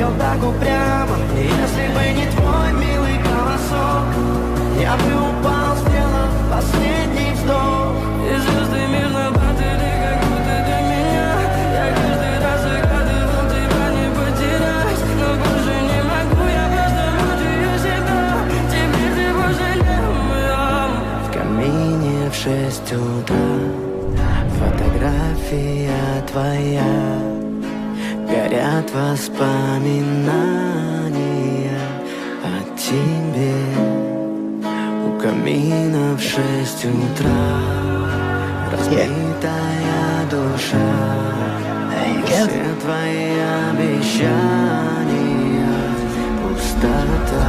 стоял так упрямо. И если бы не твой милый голосок, я бы упал, сделав последний вздох. И звезды мирно падали, как будто до меня. Я каждый раз загадывал тебя не потерять, но больше не могу, я просто мучаю себя. Теперь ты пожалел моем. В камине в 6 утра фотография твоя, горят воспоминания о тебе. У камина в 6 утра разбитая душа, все твои обещания пустота.